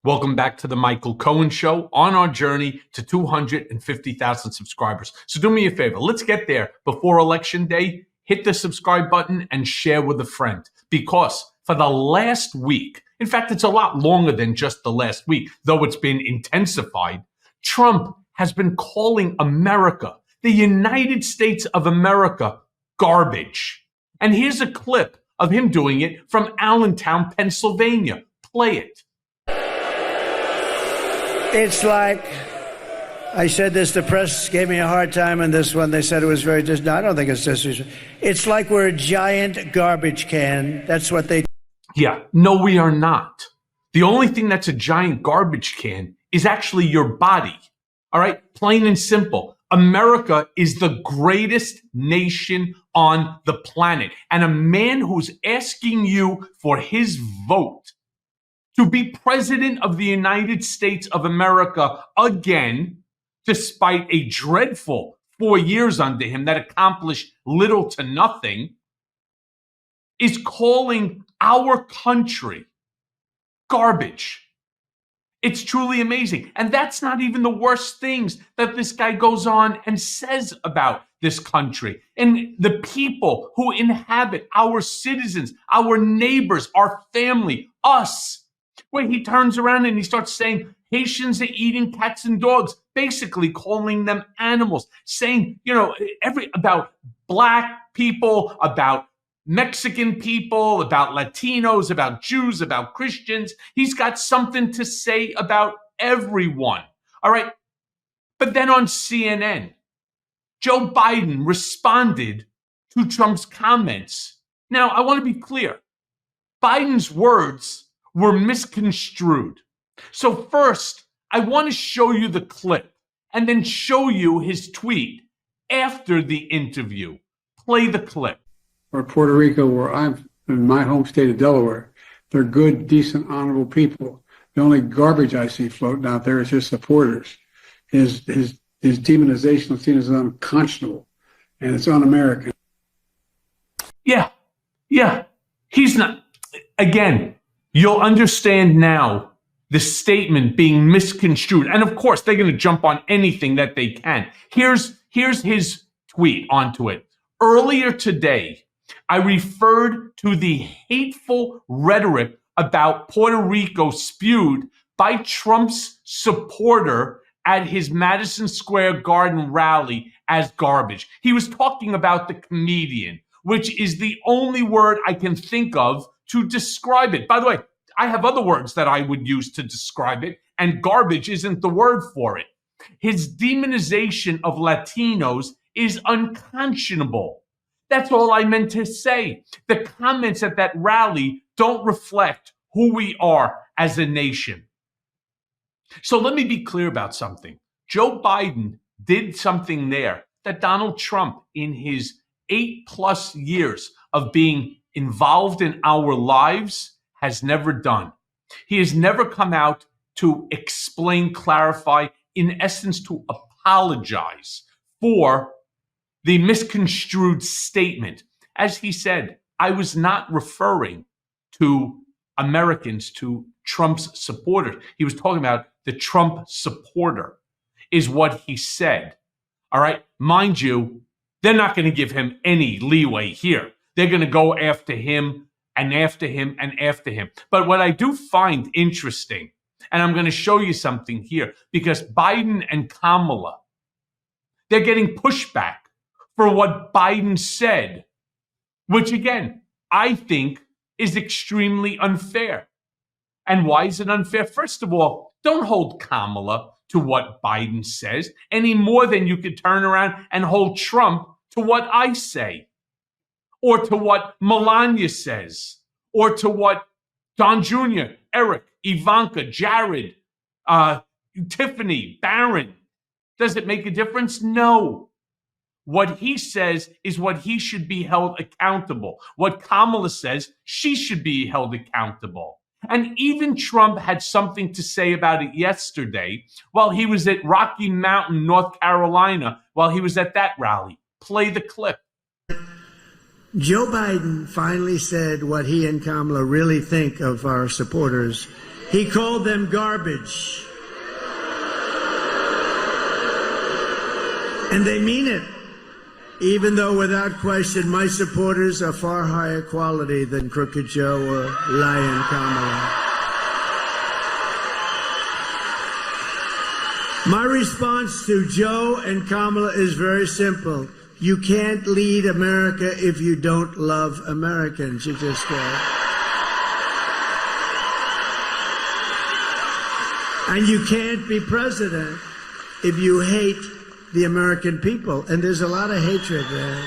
Welcome back to the Michael Cohen Show on our journey to 250,000 subscribers. So do me a favor, let's get there before Election Day. Hit the subscribe button and share with a friend, because for the last week, in fact, it's a lot longer than just the last week, though it's been intensified, Trump has been calling America, the United States of America, garbage. And here's a clip of him doing it from Allentown, Pennsylvania. Play it. It's like, I said this, the press gave me a hard time on this one. They said it was very no, I don't think it's disrespectful. It's like we're a giant garbage can. That's what they... Yeah, no, we are not. The only thing that's a giant garbage can is actually your body. All right? Plain and simple. America is the greatest nation on the planet. And a man who's asking you for his vote to be president of the United States of America again, despite a dreadful 4 years under him that accomplished little to nothing, is calling our country garbage. It's truly amazing. And that's not even the worst things that this guy goes on and says about this country and the people who inhabit, our citizens, our neighbors, our family, us. Where he turns around and he starts saying Haitians are eating cats and dogs, basically calling them animals, saying, about black people, about Mexican people, about Latinos, about Jews, about Christians. He's got something to say about everyone. All right. But then on CNN, Joe Biden responded to Trump's comments. Now, I want to be clear. Biden's words were misconstrued. So first, I want to show you the clip and then show you his tweet after the interview. Play the clip. Or Puerto Rico, where I'm in my home state of Delaware, they're good, decent, honorable people. The only garbage I see floating out there is his supporters. His demonization of seen as unconscionable, and it's un-American. Yeah. He's not. Again, you'll understand now the statement being misconstrued. And of course, they're going to jump on anything that they can. Here's his tweet onto it. Earlier today, I referred to the hateful rhetoric about Puerto Rico spewed by Trump's supporter at his Madison Square Garden rally as garbage. He was talking about the comedian, which is the only word I can think of to describe it. By the way, I have other words that I would use to describe it, and garbage isn't the word for it. His demonization of Latinos is unconscionable. That's all I meant to say. The comments at that rally don't reflect who we are as a nation. So let me be clear about something. Joe Biden did something there that Donald Trump, in his 8+ years of being involved in our lives, has never done. He has never come out to explain, clarify, in essence, to apologize for the misconstrued statement. As he said, I was not referring to Americans, to Trump's supporters. He was talking about the Trump supporter, is what he said. All right. Mind you, they're not going to give him any leeway here. They're going to go after him and after him and after him. But what I do find interesting, and I'm going to show you something here, because Biden and Kamala, they're getting pushback for what Biden said, which again, I think is extremely unfair. And why is it unfair? First of all, don't hold Kamala to what Biden says any more than you could turn around and hold Trump to what I say, or to what Melania says, or to what Don Jr., Eric, Ivanka, Jared, Tiffany, Barron. Does it make a difference? No. What he says is what he should be held accountable. What Kamala says, she should be held accountable. And even Trump had something to say about it yesterday while he was at Rocky Mountain, North Carolina, while he was at that rally. Play the clip. Joe Biden finally said what he and Kamala really think of our supporters. He called them garbage. And they mean it, even though without question my supporters are far higher quality than Crooked Joe or Lion Kamala. My response to Joe and Kamala is very simple. You can't lead America if you don't love Americans. You just and you can't be president if you hate the American people. And there's a lot of hatred there.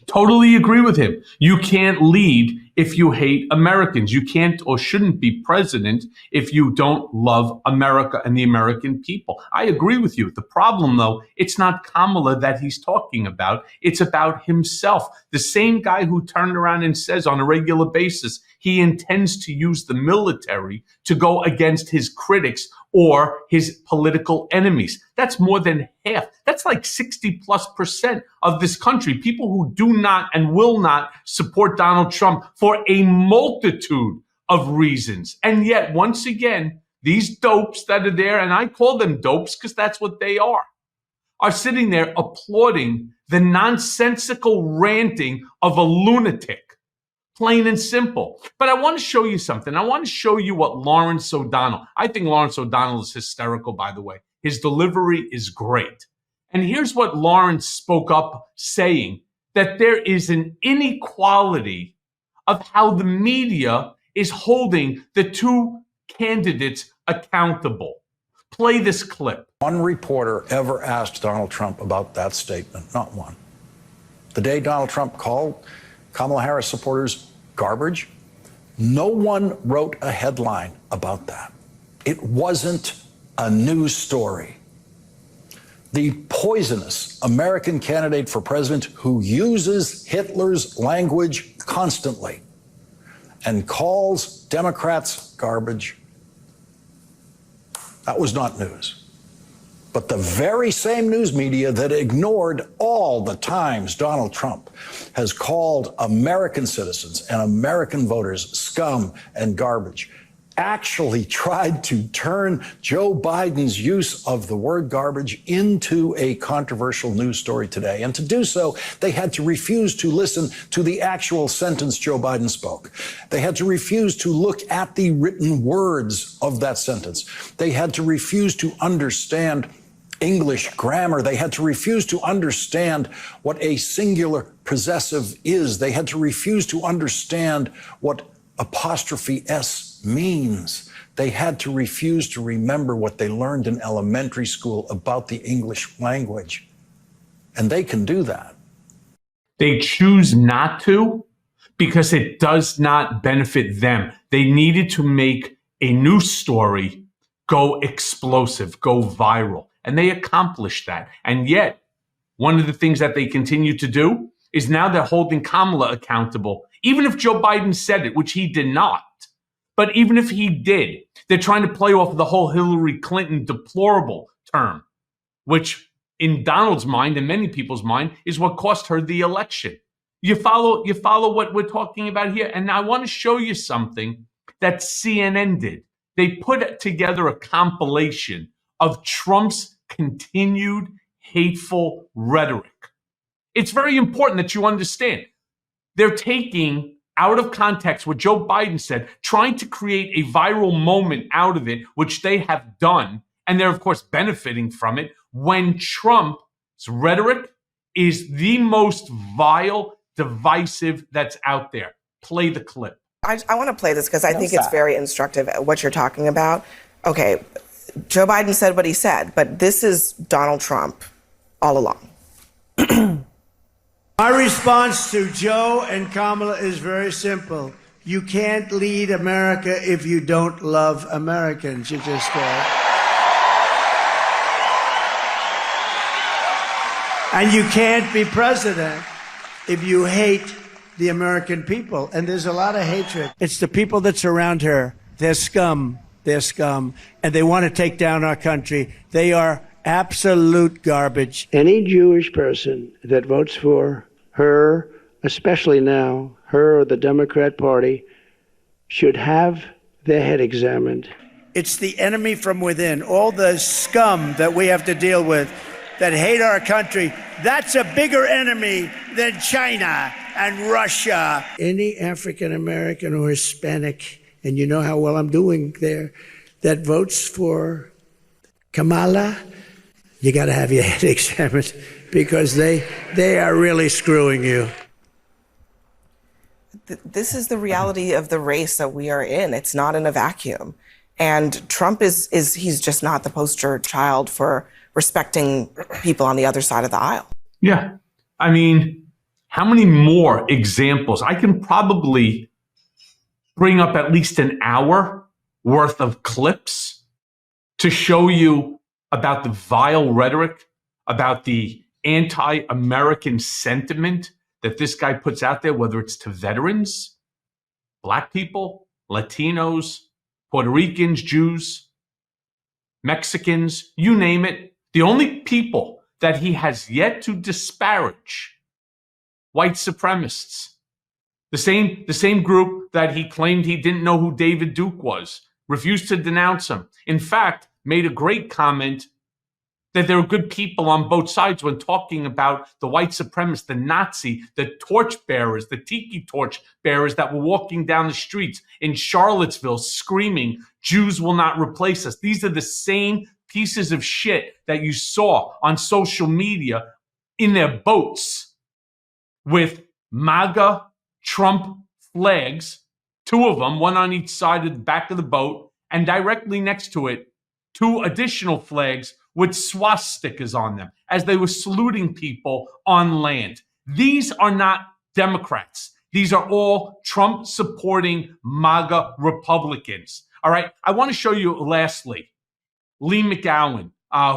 Totally agree with him. You can't lead if you hate Americans. You can't or shouldn't be president if you don't love America and the American people. I agree with you. The problem, though, it's not Kamala that he's talking about. It's about himself. The same guy who turned around and says on a regular basis he intends to use the military to go against his critics or his political enemies. That's more than half. That's like 60+% of this country. People who do not and will not support Donald Trump for a multitude of reasons. And yet, once again, these dopes that are there, and I call them dopes because that's what they are sitting there applauding the nonsensical ranting of a lunatic. Plain and simple. But I want to show you something. I want to show you what Lawrence O'Donnell, I think Lawrence O'Donnell is hysterical, by the way. His delivery is great. And here's what Lawrence spoke up saying, that there is an inequality of how the media is holding the two candidates accountable. Play this clip. One reporter ever asked Donald Trump about that statement, not one. The day Donald Trump called Kamala Harris supporters garbage, no one wrote a headline about that. It wasn't a news story. The poisonous American candidate for president who uses Hitler's language constantly and calls Democrats garbage, that was not news. But the very same news media that ignored all the times Donald Trump has called American citizens and American voters scum and garbage actually tried to turn Joe Biden's use of the word garbage into a controversial news story today. And to do so, they had to refuse to listen to the actual sentence Joe Biden spoke. They had to refuse to look at the written words of that sentence. They had to refuse to understand English grammar. They had to refuse to understand what a singular possessive is. They had to refuse to understand what apostrophe S means. They had to refuse to remember what they learned in elementary school about the English language. And they can do that. They choose not to because it does not benefit them. They needed to make a news story go explosive, go viral. And they accomplished that. And yet, one of the things that they continue to do is now they're holding Kamala accountable. Even if Joe Biden said it, which he did not. But even if he did, they're trying to play off the whole Hillary Clinton deplorable term, which in Donald's mind and many people's mind is what cost her the election. You follow what we're talking about here? And I want to show you something that CNN did. They put together a compilation of Trump's continued hateful rhetoric. It's very important that you understand. They're taking out of context what Joe Biden said, trying to create a viral moment out of it, which they have done. And they're, of course, benefiting from it when Trump's rhetoric is the most vile, divisive that's out there. Play the clip. I want to play this because I think it's very instructive what you're talking about. Okay, Joe Biden said what he said, but this is Donald Trump all along. My response to Joe and Kamala is very simple. You can't lead America if you don't love Americans. You just and you can't be president if you hate the American people. And there's a lot of hatred. It's the people that surround her. They're scum. They're scum. And they want to take down our country. They are absolute garbage. Any Jewish person that votes for her, especially now, her or the Democrat Party, should have their head examined. It's the enemy from within, all the scum that we have to deal with that hate our country. That's a bigger enemy than China and Russia. Any African American or Hispanic, and you know how well I'm doing there, that votes for Kamala, you got to have your head examined because they are really screwing you. This is the reality of the race that we are in. It's not in a vacuum. And Trump he's just not the poster child for respecting people on the other side of the aisle. Yeah. I mean, how many more examples? I can probably bring up at least an hour worth of clips to show you about the vile rhetoric, about the anti-American sentiment that this guy puts out there, whether it's to veterans, Black people, Latinos, Puerto Ricans, Jews, Mexicans, you name it. The only people that he has yet to disparage, white supremacists, the same group that he claimed he didn't know who David Duke was, refused to denounce him. In fact, made a great comment that there are good people on both sides when talking about the white supremacists, the Nazi, the torch bearers, the tiki torch bearers that were walking down the streets in Charlottesville screaming, Jews will not replace us. These are the same pieces of shit that you saw on social media in their boats with MAGA Trump flags, two of them, one on each side of the back of the boat, and directly next to it, two additional flags with swastikas on them as they were saluting people on land. These are not Democrats. These are all Trump supporting MAGA Republicans. All right. I want to show you lastly, Lee McGowan,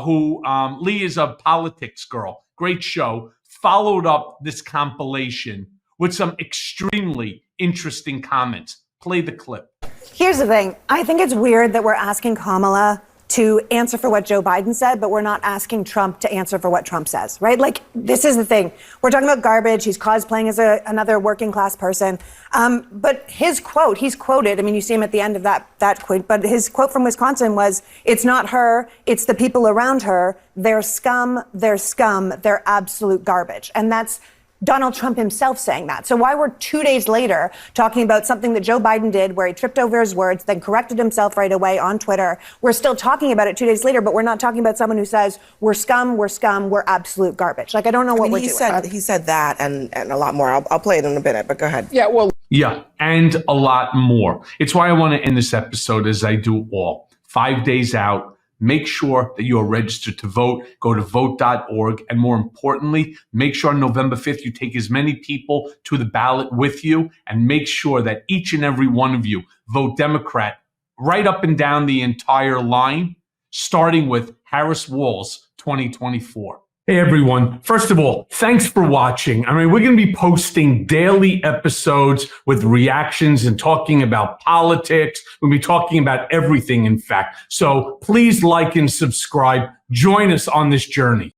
who Lee is a politics girl. Great show. Followed up this compilation with some extremely interesting comments. Play the clip. Here's the thing. I think it's weird that we're asking Kamala to answer for what Joe Biden said, but we're not asking Trump to answer for what Trump says, right? Like, this is the thing. We're talking about garbage. He's cosplaying as another working class person. But his quote, he's quoted, I mean, you see him at the end of that quote, but his quote from Wisconsin was, it's not her, it's the people around her. They're scum, they're absolute garbage. And that's Donald Trump himself saying that. So why we're 2 days later talking about something that Joe Biden did where he tripped over his words, then corrected himself right away on Twitter. We're still talking about it 2 days later, but we're not talking about someone who says, we're scum, we're absolute garbage. Like, I don't know what we're doing. He said that and a lot more. I'll play it in a minute, but go ahead. Yeah, and a lot more. It's why I want to end this episode as I do all. 5 days out. Make sure that you are registered to vote. Go to vote.org. And more importantly, make sure on November 5th, you take as many people to the ballot with you and make sure that each and every one of you vote Democrat right up and down the entire line, starting with Harris Walz 2024. Hey, everyone. First of all, thanks for watching. I mean, we're going to be posting daily episodes with reactions and talking about politics. We'll be talking about everything, in fact. So please like and subscribe. Join us on this journey.